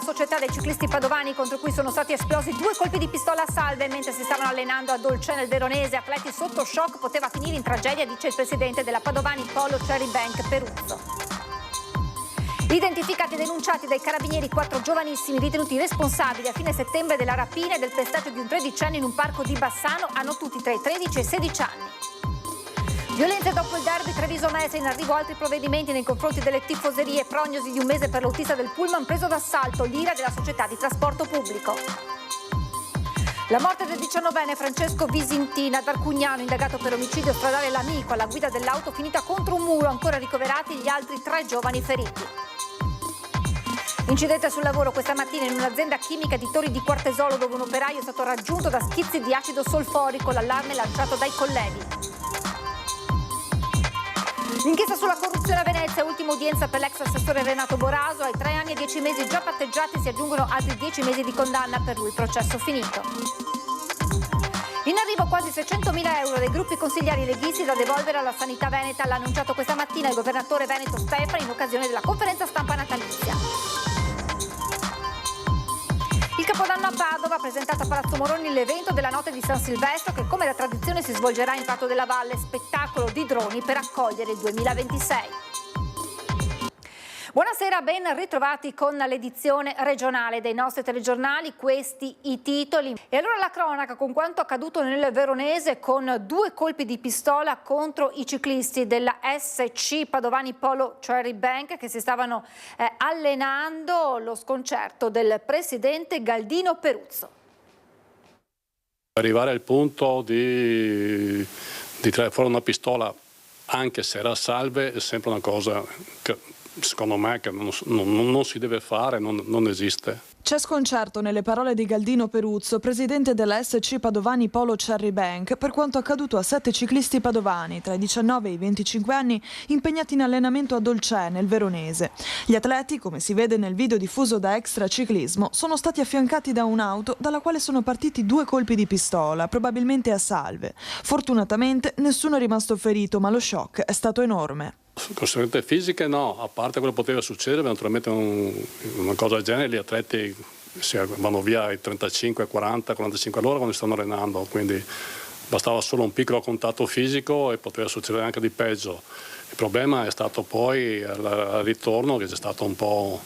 società dei ciclisti padovani contro cui sono stati esplosi 2 colpi di pistola a salve mentre si stavano allenando a Dolcè nel Veronese. Atleti sotto shock, poteva finire in tragedia, dice il presidente della Padovani Polo Cherry Bank Peruzzo. Identificati e denunciati dai carabinieri 4 giovanissimi ritenuti responsabili a fine settembre della rapina e del pestaggio di un 13enne in un parco di Bassano. Hanno tutti tra i 13 e i 16 anni. Violenze dopo il derby Treviso-Messa, in arrivo altri provvedimenti nei confronti delle tifoserie. Prognosi di un mese per l'autista del pullman preso d'assalto, l'ira della società di trasporto pubblico. La morte del 19enne Francesco Visintina ad Arcugnano, indagato per omicidio stradale l'amico alla guida dell'auto finita contro un muro, ancora ricoverati gli altri 3 giovani feriti. Incidente sul lavoro questa mattina in un'azienda chimica di Torri di Quartesolo, dove un operaio è stato raggiunto da schizzi di acido solforico, l'allarme lanciato dai colleghi. L'inchiesta sulla corruzione a Venezia, ultima udienza per l'ex assessore Renato Boraso. Ai 3 anni e 10 mesi già patteggiati si aggiungono altri 10 mesi di condanna, per lui processo finito. In arrivo quasi 600.000 euro dei gruppi consigliari leghisti da devolvere alla sanità veneta. L'ha annunciato questa mattina il governatore veneto Stefani in occasione della conferenza stampa natalizia. Il Capodanno a Padova ha presentato a Palazzo Moroni l'evento della notte di San Silvestro, che come da tradizione si svolgerà in Prato della Valle, spettacolo di droni per accogliere il 2026. Buonasera, ben ritrovati con l'edizione regionale dei nostri telegiornali, questi i titoli. E allora la cronaca con quanto accaduto nel Veronese, con 2 colpi di pistola contro i ciclisti della SC Padovani Polo Cherry Bank che si stavano allenando, lo sconcerto del presidente Galdino Peruzzo. Arrivare al punto di tirare fuori una pistola, anche se era a salve, è sempre una cosa che secondo me che non si deve fare, non esiste. C'è sconcerto nelle parole di Galdino Peruzzo, presidente della SC Padovani Polo Cherry Bank, per quanto accaduto a 7 ciclisti padovani tra i 19 e i 25 anni impegnati in allenamento a Dolcè nel Veronese. Gli atleti, come si vede nel video diffuso da Extra Ciclismo, sono stati affiancati da un'auto dalla quale sono partiti 2 colpi di pistola, probabilmente a salve. Fortunatamente nessuno è rimasto ferito, ma lo shock è stato enorme. Conseguenze fisiche no, a parte quello che poteva succedere, naturalmente una cosa del genere, gli atleti vanno via ai 35, 40, 45 all'ora quando stanno allenando, quindi bastava solo un piccolo contatto fisico e poteva succedere anche di peggio. Il problema è stato poi al ritorno, che c'è stato un po'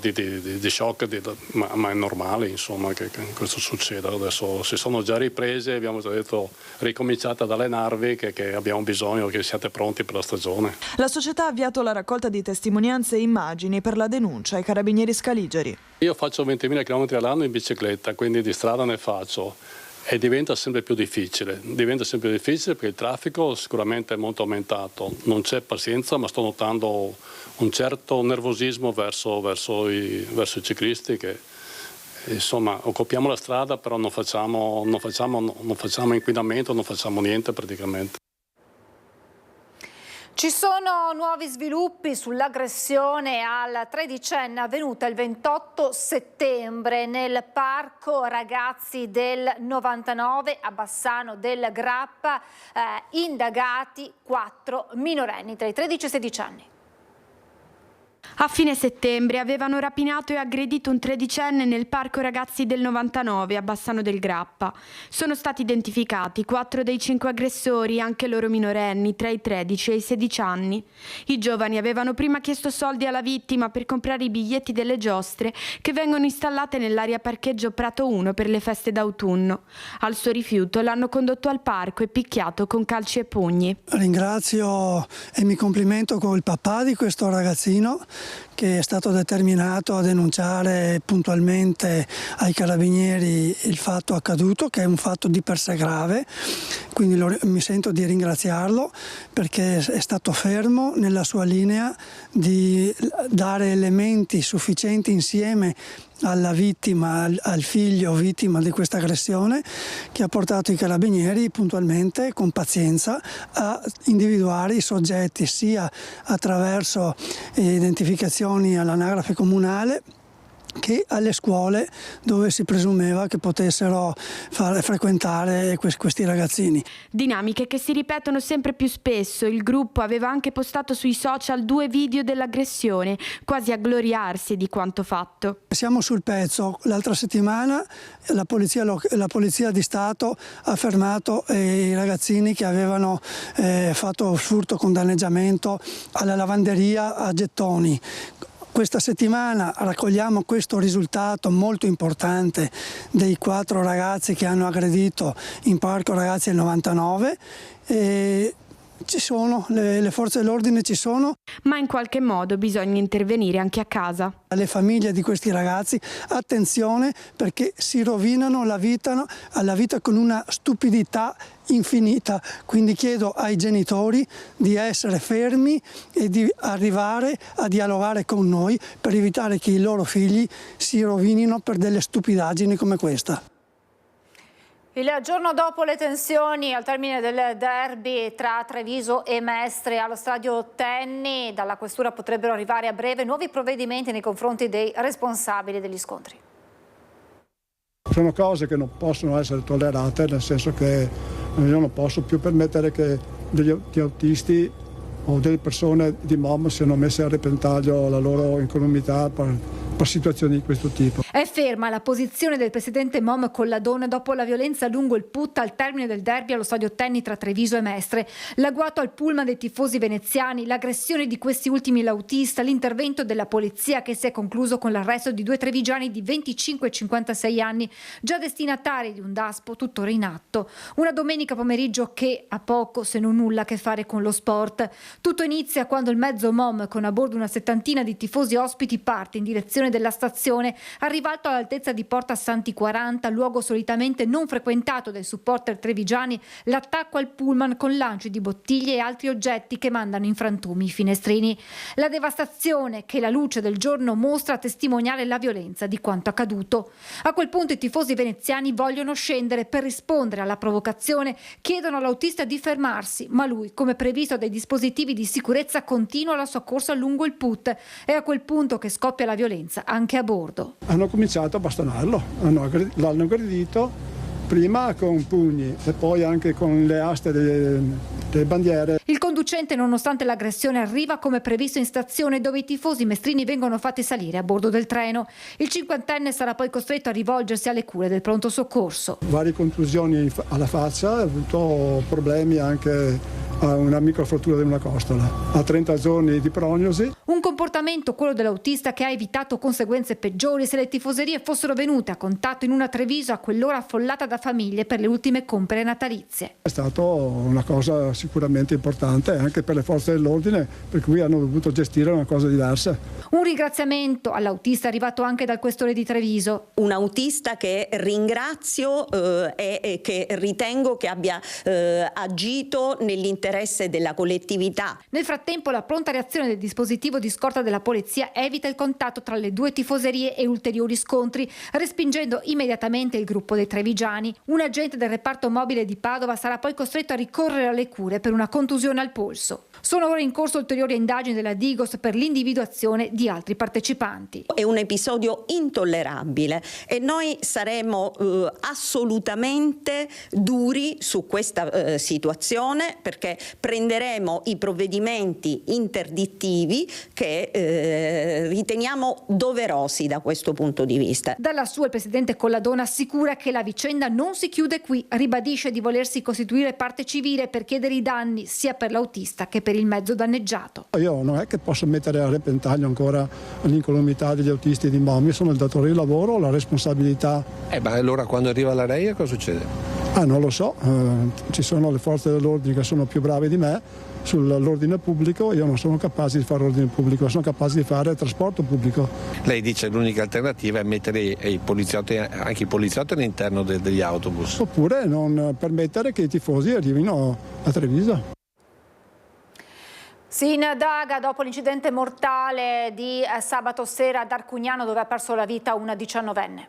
di shock, ma è normale insomma che questo succeda. Adesso si sono già riprese, abbiamo già detto ricominciate ad allenarvi, che abbiamo bisogno che siate pronti per la stagione. La società ha avviato la raccolta di testimonianze e immagini per la denuncia ai carabinieri scaligeri. Io faccio 20.000 km all'anno in bicicletta, quindi di strada ne faccio. E diventa sempre più difficile perché il traffico sicuramente è molto aumentato, non c'è pazienza, ma sto notando un certo nervosismo verso i ciclisti che insomma occupiamo la strada però non facciamo inquinamento, non facciamo niente praticamente. Ci sono nuovi sviluppi sull'aggressione al 13enne avvenuta il 28 settembre nel parco ragazzi del 99 a Bassano del Grappa, indagati 4 minorenni tra i 13 e i 16 anni. A fine settembre avevano rapinato e aggredito un 13enne nel parco ragazzi del 99 a Bassano del Grappa. Sono stati identificati 4 dei 5 aggressori, anche loro minorenni, tra i 13 e i 16 anni. I giovani avevano prima chiesto soldi alla vittima per comprare i biglietti delle giostre che vengono installate nell'area parcheggio Prato 1 per le feste d'autunno. Al suo rifiuto l'hanno condotto al parco e picchiato con calci e pugni. Ringrazio e mi complimento con il papà di questo ragazzino, che è stato determinato a denunciare puntualmente ai carabinieri il fatto accaduto, che è un fatto di per sé grave, quindi mi sento di ringraziarlo perché è stato fermo nella sua linea di dare elementi sufficienti insieme alla vittima, al figlio vittima di questa aggressione, che ha portato i carabinieri puntualmente, con pazienza, a individuare i soggetti sia attraverso identificazioni all'anagrafe comunale che alle scuole dove si presumeva che potessero frequentare questi ragazzini. Dinamiche che si ripetono sempre più spesso. Il gruppo aveva anche postato sui social 2 video dell'aggressione, quasi a gloriarsi di quanto fatto. Siamo sul pezzo. L'altra settimana la polizia di Stato ha fermato i ragazzini che avevano fatto furto con danneggiamento alla lavanderia a gettoni. Questa settimana raccogliamo questo risultato molto importante dei 4 ragazzi che hanno aggredito in parco ragazzi del 99. Ci sono, le forze dell'ordine ci sono. Ma in qualche modo bisogna intervenire anche a casa. Alle famiglie di questi ragazzi, attenzione, perché si rovinano alla vita con una stupidità infinita. Quindi chiedo ai genitori di essere fermi e di arrivare a dialogare con noi per evitare che i loro figli si rovinino per delle stupidaggini come questa. Il giorno dopo le tensioni al termine del derby tra Treviso e Mestre allo stadio Tenni, dalla questura potrebbero arrivare a breve nuovi provvedimenti nei confronti dei responsabili degli scontri. Sono cose che non possono essere tollerate, nel senso che io non posso più permettere che degli autisti o delle persone di MOM siano messe a repentaglio la loro incolumità per situazioni di questo tipo. È ferma la posizione del presidente MOM Colladone dopo la violenza lungo il Put al termine del derby allo stadio Tenni tra Treviso e Mestre. L'agguato al pullman dei tifosi veneziani, l'aggressione di questi ultimi l'autista, l'intervento della polizia che si è concluso con l'arresto di 2 trevigiani di 25 e 56 anni, già destinatari di un DASPO tuttora in atto. Una domenica pomeriggio che ha poco se non nulla a che fare con lo sport. Tutto inizia quando il mezzo MOM, con a bordo una 70ina di tifosi ospiti, parte in direzione della stazione, arrivato all'altezza di Porta Santi 40, luogo solitamente non frequentato dai supporter trevigiani, l'attacco al pullman con lanci di bottiglie e altri oggetti che mandano in frantumi i finestrini. La devastazione che la luce del giorno mostra a testimoniare la violenza di quanto accaduto. A quel punto i tifosi veneziani vogliono scendere per rispondere alla provocazione, chiedono all'autista di fermarsi, ma lui, come previsto dai dispositivi di sicurezza, continua la sua corsa lungo il Put. È a quel punto che scoppia la violenza anche a bordo. Hanno cominciato a bastonarlo, l'hanno aggredito prima con pugni e poi anche con le aste delle bandiere. Il conducente, nonostante l'aggressione, arriva come previsto in stazione, dove i tifosi mestrini vengono fatti salire a bordo del treno. Il 50enne sarà poi costretto a rivolgersi alle cure del pronto soccorso. Varie contusioni alla faccia, ha avuto problemi anche a una microfrattura di una costola, a 30 giorni di prognosi. Un comportamento, quello dell'autista, che ha evitato conseguenze peggiori se le tifoserie fossero venute a contatto in una Treviso a quell'ora affollata da famiglie per le ultime compere natalizie. È stata una cosa sicuramente importante anche per le forze dell'ordine, per cui hanno dovuto gestire una cosa diversa. Un ringraziamento all'autista arrivato anche dal questore di Treviso. Un autista che ringrazio e che ritengo che abbia agito nell'interesse della collettività. Nel frattempo la pronta reazione del dispositivo di scorta della polizia evita il contatto tra le 2 tifoserie e ulteriori scontri, respingendo immediatamente il gruppo dei trevigiani. Un agente del reparto mobile di Padova sarà poi costretto a ricorrere alle cure per una contusione al polso. Sono ora in corso ulteriori indagini della Digos per l'individuazione di altri partecipanti. È un episodio intollerabile e noi saremo assolutamente duri su questa situazione, perché prenderemo i provvedimenti interdittivi che riteniamo doverosi da questo punto di vista. Dalla sua il presidente Colladone assicura che la vicenda non si chiude qui, ribadisce di volersi costituire parte civile per chiedere i danni sia per l'autista che per il mezzo danneggiato. Io non è che posso mettere a repentaglio ancora l'incolumità degli autisti di MOM, io sono il datore di lavoro, ho la responsabilità. Ma allora quando arriva la REIA cosa succede? Non lo so, ci sono le forze dell'ordine che sono più brave di me sull'ordine pubblico, io non sono capace di fare ordine pubblico, sono capace di fare trasporto pubblico. Lei dice che l'unica alternativa è mettere i poliziotti, anche i poliziotti all'interno degli autobus. Oppure non permettere che i tifosi arrivino a Treviso. Si indaga dopo l'incidente mortale di sabato sera ad Arcugnano, dove ha perso la vita una 19enne.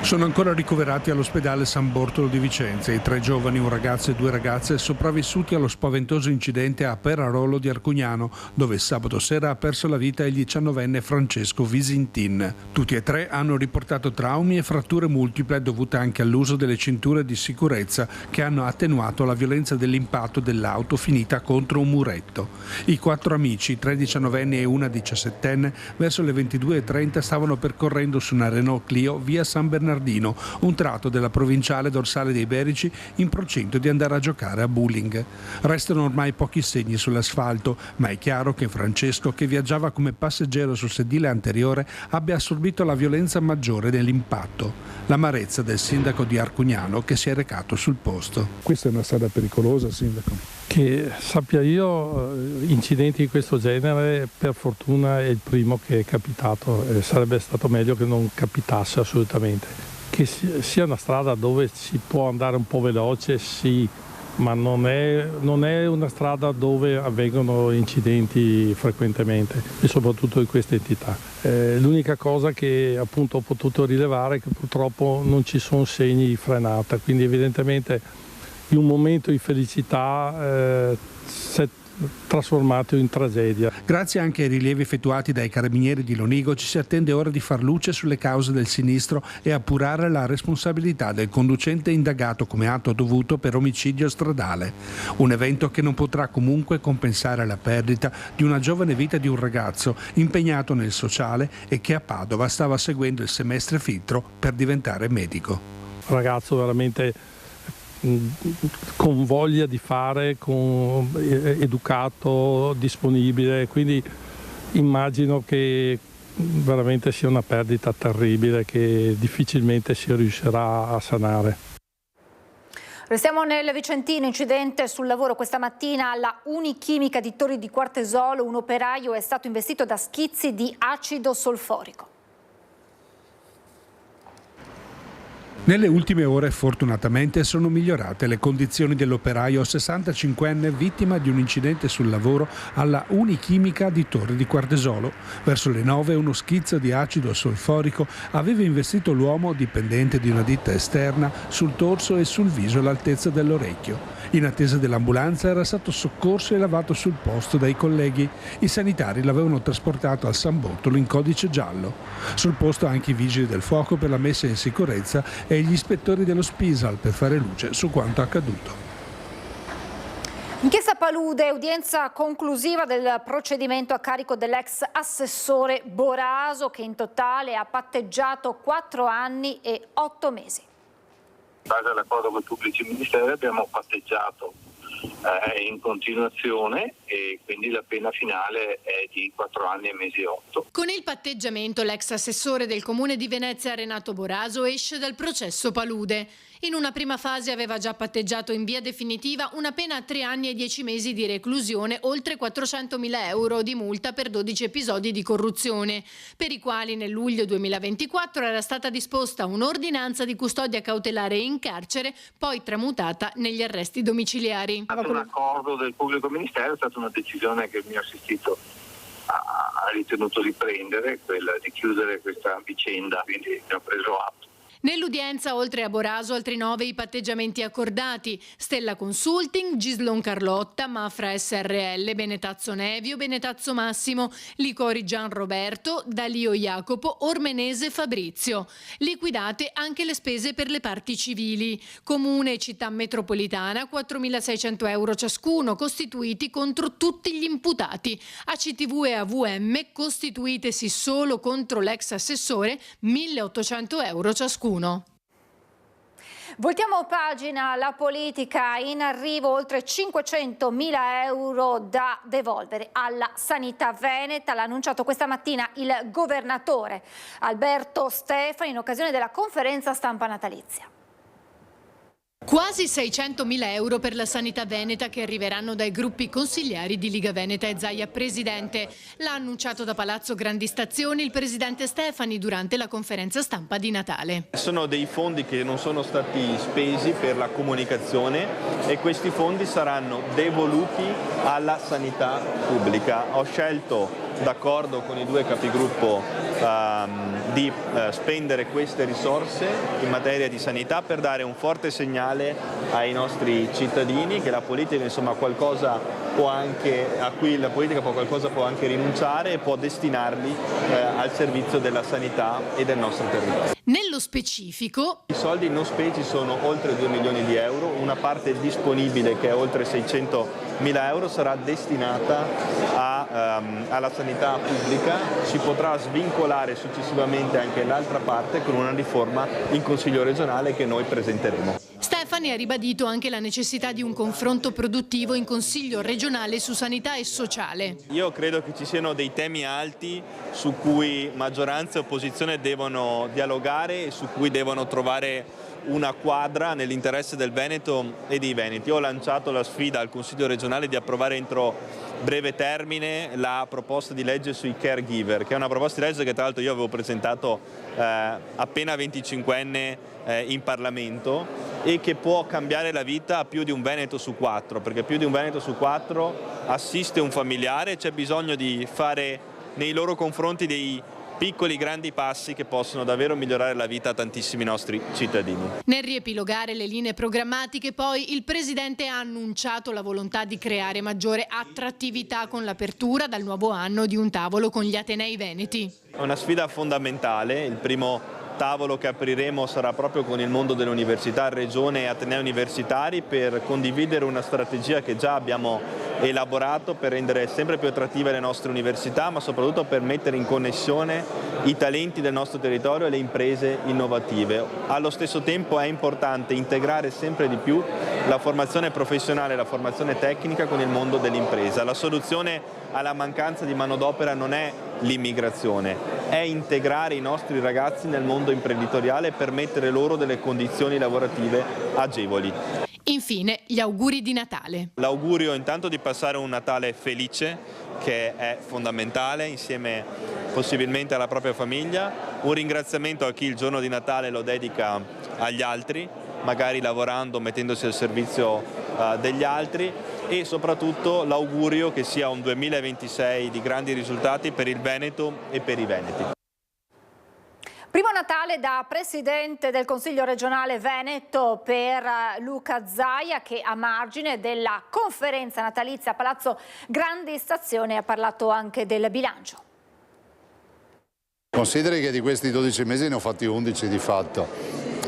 Sono ancora ricoverati all'ospedale San Bortolo di Vicenza i 3 giovani, un ragazzo e 2 ragazze, sopravvissuti allo spaventoso incidente a Perarolo di Arcugnano, dove sabato sera ha perso la vita il 19enne Francesco Visintin. Tutti e 3 hanno riportato traumi e fratture multiple dovute anche all'uso delle cinture di sicurezza che hanno attenuato la violenza dell'impatto dell'auto finita contro un muretto. I 4 amici, 3 diciannovenni e una 17enne, verso le 22:30 stavano percorrendo su una Renault Clio via San Bernardino, un tratto della provinciale dorsale dei Berici, in procinto di andare a giocare a bowling. Restano ormai pochi segni sull'asfalto, ma è chiaro che Francesco, che viaggiava come passeggero sul sedile anteriore, abbia assorbito la violenza maggiore dell'impatto. L'amarezza del sindaco di Arcugnano che si è recato sul posto. Questa è una strada pericolosa, sindaco. Che sappia io, incidenti di questo genere per fortuna è il primo che è capitato, e sarebbe stato meglio che non capitasse assolutamente. Che sia una strada dove si può andare un po' veloce, sì, ma non è una strada dove avvengono incidenti frequentemente e soprattutto di questa entità. L'unica cosa che appunto ho potuto rilevare è che purtroppo non ci sono segni di frenata, quindi evidentemente in un momento di felicità si è trasformato in tragedia. Grazie anche ai rilievi effettuati dai carabinieri di Lonigo ci si attende ora di far luce sulle cause del sinistro e appurare la responsabilità del conducente indagato come atto dovuto per omicidio stradale. Un evento che non potrà comunque compensare la perdita di una giovane vita di un ragazzo impegnato nel sociale e che a Padova stava seguendo il semestre filtro per diventare medico. Un ragazzo veramente con voglia di fare, educato, disponibile, quindi immagino che veramente sia una perdita terribile che difficilmente si riuscirà a sanare. Restiamo nel Vicentino, incidente sul lavoro questa mattina alla Unichimica di Torri di Quartesolo, un operaio è stato investito da schizzi di acido solforico. Nelle ultime ore fortunatamente sono migliorate le condizioni dell'operaio 65enne vittima di un incidente sul lavoro alla Unichimica di Torri di Quartesolo. Verso le 9 uno schizzo di acido solforico aveva investito l'uomo, dipendente di una ditta esterna, sul torso e sul viso all'altezza dell'orecchio. In attesa dell'ambulanza era stato soccorso e lavato sul posto dai colleghi. I sanitari l'avevano trasportato al San Bortolo in codice giallo. Sul posto anche i vigili del fuoco per la messa in sicurezza e gli ispettori dello Spisal per fare luce su quanto accaduto. Inchiesta Palude, udienza conclusiva del procedimento a carico dell'ex assessore Boraso che in totale ha patteggiato 4 anni e 8 mesi. In base all'accordo con i pubblici ministeri abbiamo patteggiato in continuazione e quindi la pena finale è di 4 anni e mesi e 8. Con il patteggiamento l'ex assessore del comune di Venezia Renato Boraso esce dal processo Palude. In una prima fase aveva già patteggiato in via definitiva una pena a 3 anni e 10 mesi di reclusione, oltre 400.000 euro di multa per 12 episodi di corruzione, per i quali nel luglio 2024 era stata disposta un'ordinanza di custodia cautelare in carcere, poi tramutata negli arresti domiciliari. Un accordo del pubblico ministero è stata una decisione che il mio assistito ha ritenuto di prendere, quella di chiudere questa vicenda, quindi ne ho preso atto. Nell'udienza, oltre a Boraso, altri 9 i patteggiamenti accordati: Stella Consulting, Gislon Carlotta, Mafra SRL, Benetazzo Nevio, Benetazzo Massimo, Licori Gian Roberto, Dalio Jacopo, Ormenese Fabrizio. Liquidate anche le spese per le parti civili. Comune e città metropolitana 4.600 euro ciascuno, costituiti contro tutti gli imputati. ACTV e AVM, costituitesi solo contro l'ex assessore, 1.800 euro ciascuno. Voltiamo pagina, la politica, in arrivo oltre 500.000 euro da devolvere alla sanità veneta, l'ha annunciato questa mattina il governatore Alberto Stefani in occasione della conferenza stampa natalizia. Quasi 600.000 euro per la sanità veneta che arriveranno dai gruppi consigliari di Liga Veneta e Zaia Presidente. L'ha annunciato da Palazzo Grandi Stazioni il presidente Stefani durante la conferenza stampa di Natale. Sono dei fondi che non sono stati spesi per la comunicazione e questi fondi saranno devoluti alla sanità pubblica. Ho scelto, d'accordo con i 2 capigruppo di spendere queste risorse in materia di sanità per dare un forte segnale ai nostri cittadini che la politica qualcosa può anche, a cui la politica può anche rinunciare e può destinarli al servizio della sanità e del nostro territorio. Nello specifico, i soldi non spesi sono oltre 2 milioni di euro, una parte disponibile che è oltre 600.000 euro sarà destinata alla sanità pubblica, si potrà svincolare successivamente anche l'altra parte con una riforma in Consiglio regionale che noi presenteremo. Stefani ha ribadito anche la necessità di un confronto produttivo in Consiglio regionale su sanità e sociale. Io credo che ci siano dei temi alti su cui maggioranza e opposizione devono dialogare e su cui devono trovare una quadra nell'interesse del Veneto e dei veneti. Io ho lanciato la sfida al Consiglio regionale di approvare entro breve termine la proposta di legge sui caregiver, che è una proposta di legge che tra l'altro io avevo presentato appena 25enne in Parlamento e che può cambiare la vita a più di un veneto su 4, perché più di un veneto su 4 assiste un familiare, c'è bisogno di fare nei loro confronti dei piccoli grandi passi che possono davvero migliorare la vita a tantissimi nostri cittadini. Nel riepilogare le linee programmatiche poi il Presidente ha annunciato la volontà di creare maggiore attrattività con l'apertura dal nuovo anno di un tavolo con gli Atenei veneti. È una sfida fondamentale, il primo tavolo che apriremo sarà proprio con il mondo dell'università, regione e atenei universitari per condividere una strategia che già abbiamo elaborato per rendere sempre più attrattive le nostre università, ma soprattutto per mettere in connessione i talenti del nostro territorio e le imprese innovative. Allo stesso tempo è importante integrare sempre di più la formazione professionale e la formazione tecnica con il mondo dell'impresa. La soluzione alla mancanza di manodopera non è l'immigrazione, è integrare i nostri ragazzi nel mondo imprenditoriale e permettere loro delle condizioni lavorative agevoli. Infine, gli auguri di Natale. L'augurio intanto di passare un Natale felice, che è fondamentale, insieme possibilmente alla propria famiglia. Un ringraziamento a chi il giorno di Natale lo dedica agli altri, magari lavorando, mettendosi al servizio degli altri, e soprattutto l'augurio che sia un 2026 di grandi risultati per il Veneto e per i veneti. Primo Natale da Presidente del Consiglio regionale Veneto per Luca Zaia, che a margine della conferenza natalizia a Palazzo Grandi Stazione ha parlato anche del bilancio. Consideri che di questi 12 mesi ne ho fatti 11 di fatto,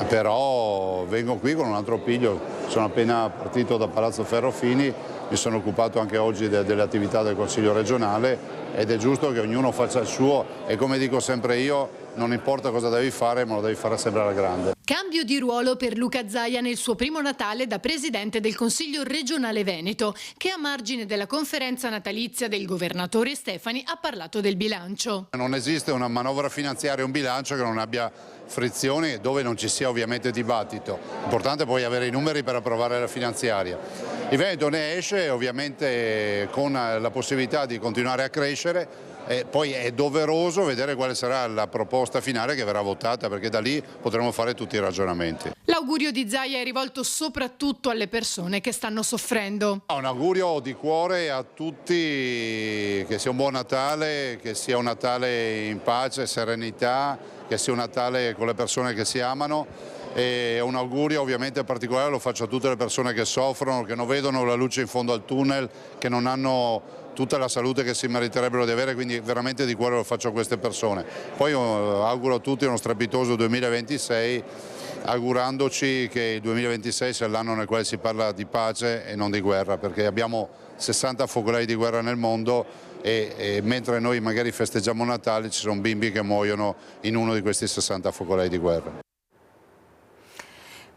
però vengo qui con un altro piglio, sono appena partito da Palazzo Ferrofini, mi sono occupato anche oggi delle attività del Consiglio regionale ed è giusto che ognuno faccia il suo e, come dico sempre io, non importa cosa devi fare, ma lo devi fare sempre alla grande. Cambio di ruolo per Luca Zaia nel suo primo Natale da Presidente del Consiglio regionale Veneto, che a margine della conferenza natalizia del governatore Stefani ha parlato del bilancio. Non esiste una manovra finanziaria o un bilancio che non abbia frizioni, dove non ci sia ovviamente dibattito. L'importante è poi avere i numeri per approvare la finanziaria. Il Veneto ne esce ovviamente con la possibilità di continuare a crescere. Poi è doveroso vedere quale sarà la proposta finale che verrà votata, perché da lì potremo fare tutti i ragionamenti. L'augurio di Zaia è rivolto soprattutto alle persone che stanno soffrendo. Un augurio di cuore a tutti, che sia un buon Natale, che sia un Natale in pace, serenità, che sia un Natale con le persone che si amano. E un augurio ovviamente particolare lo faccio a tutte le persone che soffrono, che non vedono la luce in fondo al tunnel, che non hanno tutta la salute che si meriterebbero di avere, quindi veramente di cuore lo faccio a queste persone. Poi auguro a tutti uno strepitoso 2026, augurandoci che il 2026 sia l'anno nel quale si parla di pace e non di guerra, perché abbiamo 60 focolai di guerra nel mondo e mentre noi magari festeggiamo Natale ci sono bimbi che muoiono in uno di questi 60 focolai di guerra.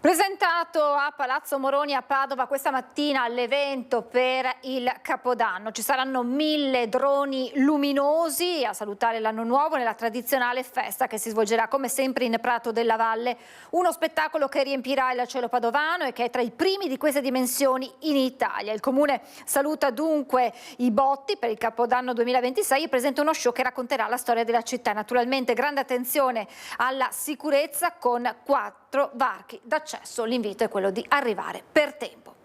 Presentato a Palazzo Moroni a Padova questa mattina l'evento per il Capodanno. Ci saranno 1000 droni luminosi a salutare l'anno nuovo nella tradizionale festa che si svolgerà come sempre in Prato della Valle. Uno spettacolo che riempirà il cielo padovano e che è tra i primi di queste dimensioni in Italia. Il Comune saluta dunque i botti per il Capodanno 2026 e presenta uno show che racconterà la storia della città. Naturalmente grande attenzione alla sicurezza con 4 varchi d'accesso. L'invito è quello di arrivare per tempo.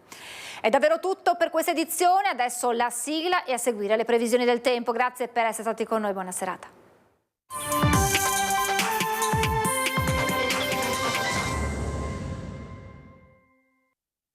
È davvero tutto per questa edizione, adesso la sigla e a seguire le previsioni del tempo. Grazie per essere stati con noi, buona serata.